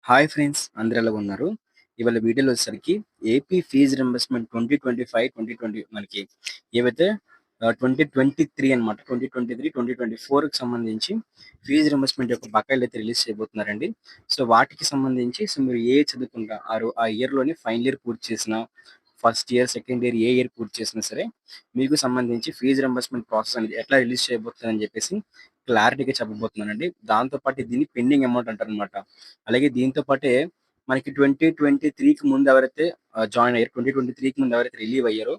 Hi friends, అందరూ ఎలా ఉన్నారు? ఇవాళ వీడియోలో వచ్చేసరికి ఏపీ ఫీజ్ రింబర్స్మెంట్ 2025, 2020 మనకి ఏవైతే 2023 అనమాట. 2023, 2024కి సంబంధించి ఫీజ్ రింబర్స్మెంట్ యొక్క బకాయిలు అయితే రిలీజ్ చేయబోతున్నారండి. సో వాటికి సంబంధించి మీరు ఏ చదువుకుంటా ఆ ఇయర్‌లోని ఫైనల్ ఇయర్ పూర్తి చేసిన, ఫస్ట్ ఇయర్, సెకండ్ ఇయర్ ఏ ఇయర్ పూర్తి చేసినా సరే మీకు సంబంధించి ఫీజ్ రింబర్స్మెంట్ ప్రాసెస్ అనేది ఎట్లా రిలీజ్ చేయబోతున్నారని చెప్పేసి క్లారిటీగా చెప్పబోతున్నానండి. దాంతో పాటు దీన్ని పెండింగ్ అమౌంట్ అంటారనమాట. అలాగే దీంతో పాటే మనకి 2023కి ముందు ఎవరైతే జాయిన్ అయ్యారో, 2023కి ముందు ఎవరైతే రిలీవ్ అయ్యారో,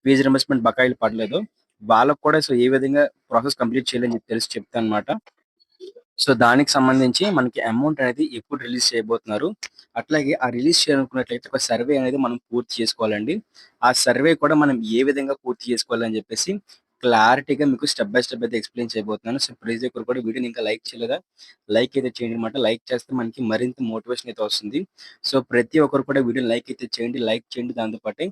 ఫీజ్ రింబర్స్మెంట్ బకాయిలు పడలేదో వాళ్ళకి కూడా ఏ విధంగా ప్రాసెస్ కంప్లీట్ చేయాలని చెప్పి తెలిసి చెప్తానమాట. సో దానికి సంబంధించి మనకి అమౌంట్ అనేది ఎప్పుడు రిలీజ్ చేయబోతున్నారు, అట్లాగే ఆ రిలీజ్ చేయాలనుకున్నట్లయితే ఒక సర్వే అనేది మనం పూర్తి చేసుకోవాలండి. ఆ సర్వే కూడా మనం ఏ విధంగా పూర్తి చేసుకోవాలని చెప్పేసి క్లారిటీగా మీకు స్టెప్ బై స్టెప్ అయితే ఎక్స్ప్లెయిన్ చేయబోతున్నాను. సో ప్రతి ఒక్కరు కూడా వీడియోని ఇంకా లైక్ చేయలేదా, లైక్ అయితే చేయండి అనమాట. లైక్ చేస్తే మనకి మరింత మోటివేషన్ అయితే వస్తుంది. సో ప్రతి ఒక్కరు కూడా వీడియోని లైక్ అయితే చేయండి, లైక్ చేయండి. దాంతోపాటు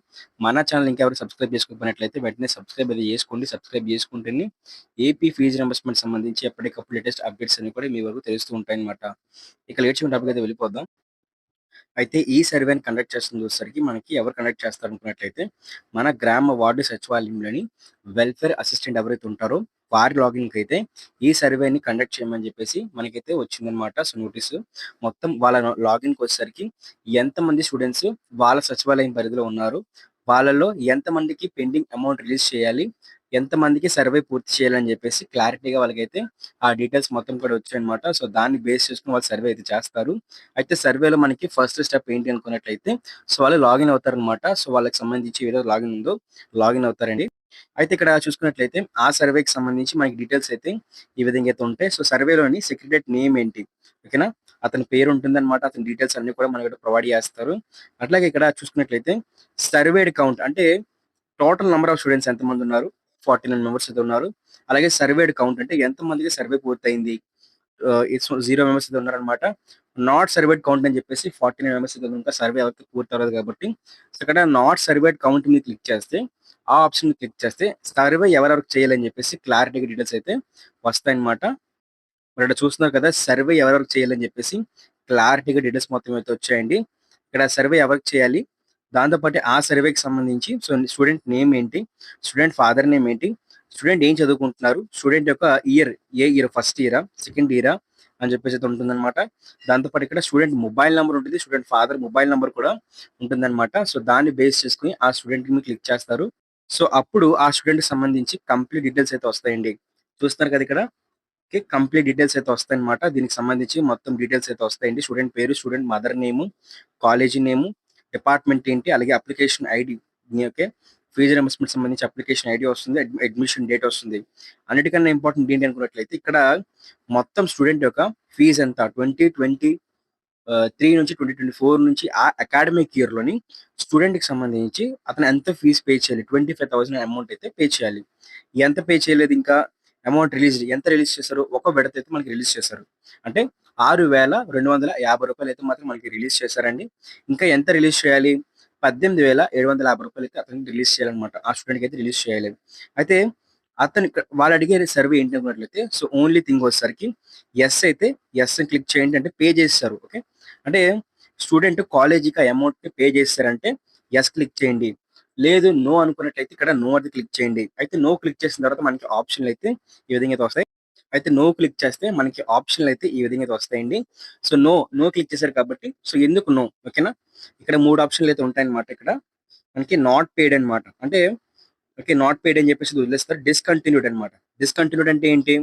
మన ఛానల్ ఇంకెవరు సబ్స్క్రైబ్ చేసుకోకపోయినట్లయితే వెంటనే సబ్స్క్రైబ్ అయితే చేసుకోండి. సబ్స్క్రైబ్ చేసుకుంటేనే ఏపీ ఫీజ్ రింబర్స్మెంట్ సంబంధించి ఎప్పటికప్పుడు లేటెస్ట్ అప్డేట్స్ అన్ని కూడా మీ వరకు తెలుస్తూ ఉంటాయన్నమాట. ఇక లేట్ చేయకుండా టాపిక్ అయితే వెళ్ళిపోదాం. అయితే ఈ సర్వేని కండక్ట్ చేస్తుంది వచ్చేసరికి మనకి ఎవరు కండక్ట్ చేస్తారనుకున్నట్లయితే మన గ్రామ వార్డు సచివాలయంలోని వెల్ఫేర్ అసిస్టెంట్ ఎవరైతే ఉంటారో వారి లాగిన్కి అయితే ఈ సర్వేని కండక్ట్ చేయమని చెప్పేసి మనకైతే వచ్చిందనమాట. సో నోటీసు మొత్తం వాళ్ళ లాగిన్కి వచ్చేసరికి ఎంతమంది స్టూడెంట్స్ వాళ్ళ సచివాలయం పరిధిలో ఉన్నారు, వాళ్ళలో ఎంతమందికి పెండింగ్ అమౌంట్ రిలీజ్ చేయాలి, ఎంతమందికి సర్వే పూర్తి చేయాలని చెప్పేసి క్లారిటీగా వాళ్ళకైతే ఆ డీటెయిల్స్ మొత్తం కూడా వచ్చాయన్నమాట. సో దాన్ని బేస్ చేసుకుని వాళ్ళు సర్వే అయితే చేస్తారు. అయితే సర్వేలో మనకి ఫస్ట్ స్టెప్ ఏంటి అనుకున్నట్లయితే సో వాళ్ళు లాగిన్ అవుతారనమాట. సో వాళ్ళకి సంబంధించి ఏదో లాగిన్ ఉందో లాగిన్ అవుతారండి. అయితే ఇక్కడ చూసుకున్నట్లయితే ఆ సర్వేకి సంబంధించి మనకి డీటెయిల్స్ అయితే ఈ విధంగా అయితే ఉంటాయి. సో సర్వేలోని సెక్రటరీ నేమ్ ఏంటి, ఓకేనా, అతని పేరు ఉంటుందన్నమాట. అతని డీటెయిల్స్ అన్ని కూడా మనకి ప్రొవైడ్ చేస్తారు. అట్లాగే ఇక్కడ చూసుకున్నట్లయితే సర్వేడ్ కౌంట్ అంటే టోటల్ నెంబర్ ఆఫ్ స్టూడెంట్స్ ఎంతమంది ఉన్నారు, 49 మెంబర్స్ అయితే ఉన్నారు. అలాగే సర్వేడ్ కౌంట్ అంటే ఎంతమందికి సర్వే పూర్తయింది, ఇట్స్ 0 మెంబర్స్ అయితే ఉన్నారనమాట. నాట్ సర్వేడ్ కౌంట్ అని చెప్పేసి 49 మెంబర్స్ అయితే ఇంకా సర్వే ఎవరికి పూర్తి అవ్వదు కాబట్టి సో ఇక్కడ నాట్ సర్వేడ్ కౌంట్ మీద క్లిక్ చేస్తే, ఆ ఆప్షన్ క్లిక్ చేస్తే సర్వే ఎవరెవరికి చేయాలని చెప్పేసి క్లారిటీగా డీటెయిల్స్ అయితే వస్తాయన్నమాట. మరి ఇక్కడ చూస్తున్నారు కదా, సర్వే ఎవరెవరికి చేయాలని చెప్పేసి క్లారిటీగా డీటెయిల్స్ మొత్తం అయితే వచ్చాయండి. ఇక్కడ సర్వే ఎవరికి చేయాలి, దాంతోపాటు ఆ సర్వేకి సంబంధించి సో స్టూడెంట్ నేమ్ ఏంటి, స్టూడెంట్ ఫాదర్ నేమ్ ఏంటి, స్టూడెంట్ ఏం చదువుకుంటున్నారు, స్టూడెంట్ యొక్క ఇయర్, ఏ ఇయర్, ఫస్ట్ ఇయరా, సెకండ్ ఇయరా అని చెప్పేసి అయితే ఉంటుందన్నమాట. దాంతోపాటు ఇక్కడ స్టూడెంట్ మొబైల్ నెంబర్ ఉంటుంది, స్టూడెంట్ ఫాదర్ మొబైల్ నెంబర్ కూడా ఉంటుందన్నమాట. సో దాన్ని బేస్ చేసుకుని ఆ స్టూడెంట్ కి క్లిక్ చేస్తారు. సో అప్పుడు ఆ స్టూడెంట్ కి సంబంధించి కంప్లీట్ డీటెయిల్స్ అయితే వస్తాయండి. చూస్తున్నారు కదా ఇక్కడ కంప్లీట్ డీటెయిల్స్ అయితే వస్తాయన్నమాట. దీనికి సంబంధించి మొత్తం డీటెయిల్స్ అయితే వస్తాయండి. స్టూడెంట్ పేరు, student mother name, college name, department ఏంటి, అలాగే application ID, okay, fees reimbursement సంబంధించి అప్లికేషన్ ఐడి వస్తుంది, అడ్మిషన్ డేట్ వస్తుంది. అన్నిటికన్నా ఇంపార్టెంట్ ఏంటి అనుకున్నట్లయితే ఇక్కడ మొత్తం స్టూడెంట్ యొక్క ఫీజు ఎంత, 2023 నుంచి 2024 నుంచి ఆ అకాడమిక్ ఇయర్ లోని స్టూడెంట్ కి సంబంధించి అతను ఎంత ఫీజు పే చేయాలి, 25,000 అమౌంట్ అయితే పే చేయాలి. ఎంత పే చేయలేదు ఇంకా, అమౌంట్ ఎంత రిలీజ్ చేశారు, ఒక విడత అయితే మనకి రిలీజ్ చేశారు. అంటే 6,250 అయితే మాత్రం మనకి రిలీజ్ చేశారండి. ఇంకా ఎంత రిలీజ్ చేయాలి, 18,750 అయితే అతనికి రిలీజ్ చేయాలన్నమాట. ఆ స్టూడెంట్కి అయితే రిలీజ్ చేయాలి. అయితే వాళ్ళు అడిగే సర్వే ఏంటి అనుకున్నట్లయితే సో ఓన్లీ థింగ్ వచ్చేసరికి ఎస్ అయితే ఎస్ అని క్లిక్ చేయండి అంటే పే చేస్తారు. ఓకే, అంటే స్టూడెంట్ కాలేజీకి అమౌంట్ పే చేస్తారంటే ఎస్ క్లిక్ చేయండి. లేదు నో అనుకున్నట్లయితే ఇక్కడ నో అది క్లిక్ చేయండి. అయితే నో క్లిక్ చేసిన తర్వాత మనకి ఆప్షన్లు అయితే ఈ విధంగా అయితే వస్తాయి. అయితే నో క్లిక్ చేస్తే మనకి ఆప్షన్లు అయితే ఈ విధంగా అయితే వస్తాయండి. సో నో క్లిక్ చేశారు కాబట్టి సో ఎందుకు నో, ఓకేనా. ఇక్కడ 3 ఆప్షన్లు అయితే ఉంటాయన్నమాట. ఇక్కడ మనకి నాట్ పేడ్ అన్నమాట. అంటే ఓకే, నాట్ పేడ్ అని చెప్పేసి వదిలేస్తారు. డిస్కంటిన్యూడ్ అనమాట. డిస్కంటిన్యూడ్ అంటే ఏంటి,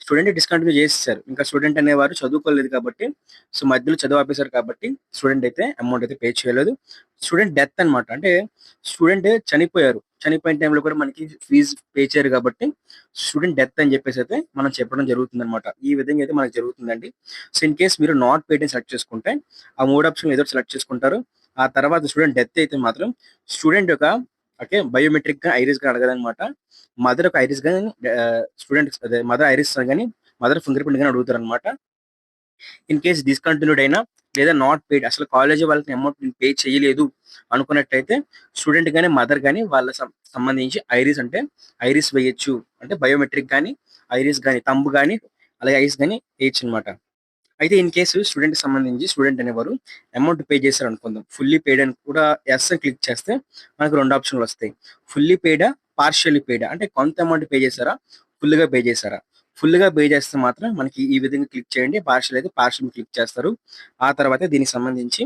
స్టూడెంట్ డిస్కంటిన్యూ చేసేసారు, ఇంకా స్టూడెంట్ అనేవారు చదువుకోలేదు కాబట్టి సో మధ్యలో చదువు ఆపేశారు కాబట్టి స్టూడెంట్ అయితే అమౌంట్ అయితే పే చేయలేదు. స్టూడెంట్ డెత్ అనమాట. అంటే స్టూడెంట్ చనిపోయారు, చనిపోయిన టైంలో కూడా మనకి ఫీజు పే చేయరు కాబట్టి స్టూడెంట్ డెత్ అని చెప్పేసి అయితే మనం చెప్పడం జరుగుతుంది అనమాట. ఈ విధంగా అయితే మనకు జరుగుతుందండి. సో ఇన్ కేస్ మీరు నాట్ పేడ్ అని సెలెక్ట్ చేసుకుంటే ఆ 3 ఆప్షన్ ఏదో సెలెక్ట్ చేసుకుంటారు. ఆ తర్వాత స్టూడెంట్ డెత్ అయితే మాత్రం స్టూడెంట్ యొక్క ఓకే బయోమెట్రిక్ గా ఐరిస్ గా అడగదనమాట. మదర్ ఒక ఐరిస్ కానీ స్టూడెంట్ అదే మదర్ ఐరిస్ కానీ మదర్ ఫింగర్ ప్రింట్ కానీ అడుగుతారు అనమాట. ఇన్ కేస్ డిస్కంటిన్యూడ్ అయినా లేదా నాట్ పేడ్, అసలు కాలేజీ వాళ్ళకి అమౌంట్ పే చేయలేదు అనుకున్నట్టయితే స్టూడెంట్ కానీ మదర్ కానీ వాళ్ళ సంబంధించి ఐరిస్ అంటే ఐరిస్ వేయొచ్చు. అంటే బయోమెట్రిక్ కానీ ఐరిస్ కానీ తంబు కానీ అలాగే ఐస్ కానీ వేయచ్చు అనమాట. అయితే ఇన్ కేసు స్టూడెంట్‌కి సంబంధించి స్టూడెంట్ అనేవారు అమౌంట్ పే చేశారు అనుకుందాం. ఫుల్లీ పెయిడ్ అని కూడా యెస్ అని క్లిక్ చేస్తే మనకు 2 ఆప్షన్‌లొస్తాయి. ఫుల్లీ పెయిడా? పార్షియల్లీ పెయిడా? అంటే కొంత అమౌంట్ పే చేశారా? ఫుల్‌గా పే చేశారా? ఫుల్‌గా పే చేస్తే మాత్రం మనకి ఈ విధంగా క్లిక్ చేయండి. పార్షియల్ అయితే పార్షియల్ క్లిక్ చేస్తారు. ఆ తర్వాత దీనికి సంబంధించి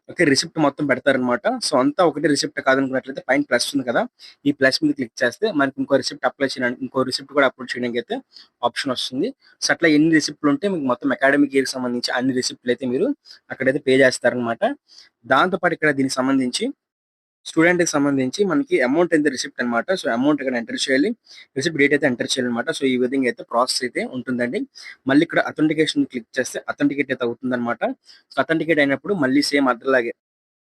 ఓకే. రిసిప్ట్ మొత్తం పెడతారనమాట. సో, అంతా ఒకటే రిసిప్ట్ కాదనుకున్నట్లయితే పైన ప్లస్ ఉంది కదా! ఈ ప్లస్ మీద క్లిక్ చేస్తే మనకి ఇంకో రిసిప్ట్ అప్లై చేయడానికి ఇంకో రిసిప్ట్ కూడా అప్లోడ్ చేయడానికైతే ఆప్షన్ వస్తుంది. సో, అట్లా ఎన్ని రిసిప్ట్‌లుంటే మీకు మొత్తం అకాడమిక్ ఇయర్‌కి సంబంధించి అన్ని రిసిప్ట్‌లయితే మీరు అక్కడైతే పే చేస్తారనమాట. దాంతో పాటు ఇక్కడ దీనికి సంబంధించి స్టూడెంట్‌కి సంబంధించి మనకి అమౌంట్ ఎంత రిసిప్ట్ అనమాట. సో, అమౌంట్ ఇక్కడ ఎంటర్ చేయాలి. రిసిప్ట్ డేట్ అయితే ఎంటర్ చేయాలనమాట. సో, ఈ విధంగా అయితే ప్రాసెస్ అయితే ఉంటుందండి. మళ్ళీ ఇక్కడ అథెంటికేషన్ క్లిక్ చేస్తే అథెంటికేట్ అయితే అవుతుందనమాట. సో, అథెంటికేట్ అయినప్పుడు మళ్ళీ సేమ్ అదర్‌లాగే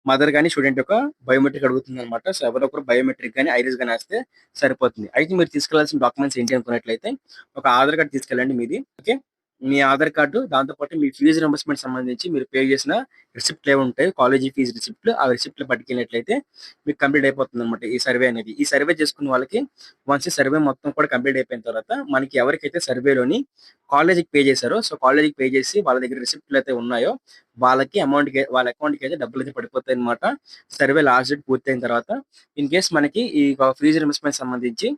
మదర్ గాని, స్టూడెంట్ యొక్క బయోమెట్రిక్ అడుగుతుందనమాట. సో, ఎవరో ఒకరు బయోమెట్రిక్ గాని, ఐరిస్ గాని ఏస్తే సరిపోతుంది. అయితే మీరు తీసుకెళ్లాల్సిన డాక్యుమెంట్స్ ఏంటి అనుకున్నట్లయితే, ఒక ఆధార్ కార్డ్ తీసుకెళ్ళండి మీది. ఓకే. మీ ఆధార్ కార్డు, దాంతో పాటు మీ ఫీజ్ రింబర్స్‌మెంట్ సంబంధించి మీరు పే చేసిన రిసిప్ట్‌లేవుంటాయి. College fees రిసిప్ట్‌లు. ఆ రిసిప్ట్‌లు పట్టుకెళ్ళినట్లయితే మీకు కంప్లీట్ అయిపోతుందనమాట ఈ సర్వే అనేది. ఈ సర్వే చేసుకున్న వాళ్ళకి వన్స్ ఈ సర్వే మొత్తం కూడా కంప్లీట్ అయిపోయిన తర్వాత, మనకి ఎవరికైతే సర్వేలోని కాలేజీకి పే చేశారో, సో, కాలేజీకి పే చేసి వాళ్ళ దగ్గర రిసిప్ట్‌లయితే ఉన్నాయో వాళ్ళకి వాళ్ళ అకౌంట్‌కి అయితే డబ్బులైతే పడిపోతాయన్నమాట. సర్వే లాస్ట్ డేట్ పూర్తయిన తర్వాత. ఇన్ కేస్ మనకి ఈ ఫీజ్ రింబర్స్‌మెంట్ సంబంధించి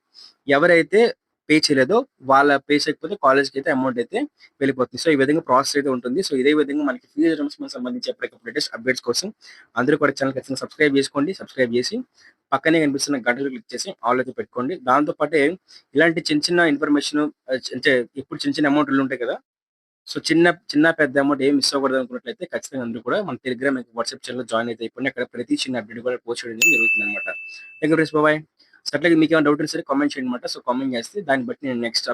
ఎవరైతే పే చేయలేదో వాళ్ళ పే చేయకపోతే కాలేజ్‌కి అయితే అమౌంట్ అయితే వెళ్ళిపోతుంది. సో, ఈ విధంగా ప్రాసెస్ అయితే ఉంటుంది. సో, ఇదే విధంగా మనకి ఫీజ్ రింబర్స్‌మెంట్ సంబంధించి ఎప్పటికప్పుడు లేటెస్ట్ అప్డేట్స్ కోసం అందరూ కూడా ఛానెల్ ఖచ్చితంగా సబ్స్క్రైబ్ చేసుకోండి. సబ్స్క్రైబ్ చేసి పక్కనే కనిపిస్తున్న గంటలు క్లిక్ చేసి ఆల్ అయితే పెట్టుకోండి. దాంతో పాటే ఇలాంటి చిన్న చిన్న ఇన్ఫర్మేషన్ అంటే ఇప్పుడు చిన్న చిన్న అమౌంట్‌లు ఉంటాయి కదా! సో, చిన్న పెద్ద అమౌంట్ ఏమి మిస్ అవ్వకూడదు అనుకున్నట్లయితే ఖచ్చితంగా అందరూ కూడా మన టెలిగ్రామ్, వాట్సాప్ ఛానెల్‌లో జాయిన్ అయితే అయిపోండి. అక్కడ ప్రతి చిన్న అప్డేట్ కూడా పోస్ట్ చేయడం జరుగుతుందన్నమాట. Thank you friends. Bye. So, అట్లాగే మీకేమైనా డౌట్ ఉన్నా సరే కామెంట్ చేయండి అన్నమాట. సో, కామెంట్ చేస్తే దాన్ని బట్టి నేను నెక్స్ట్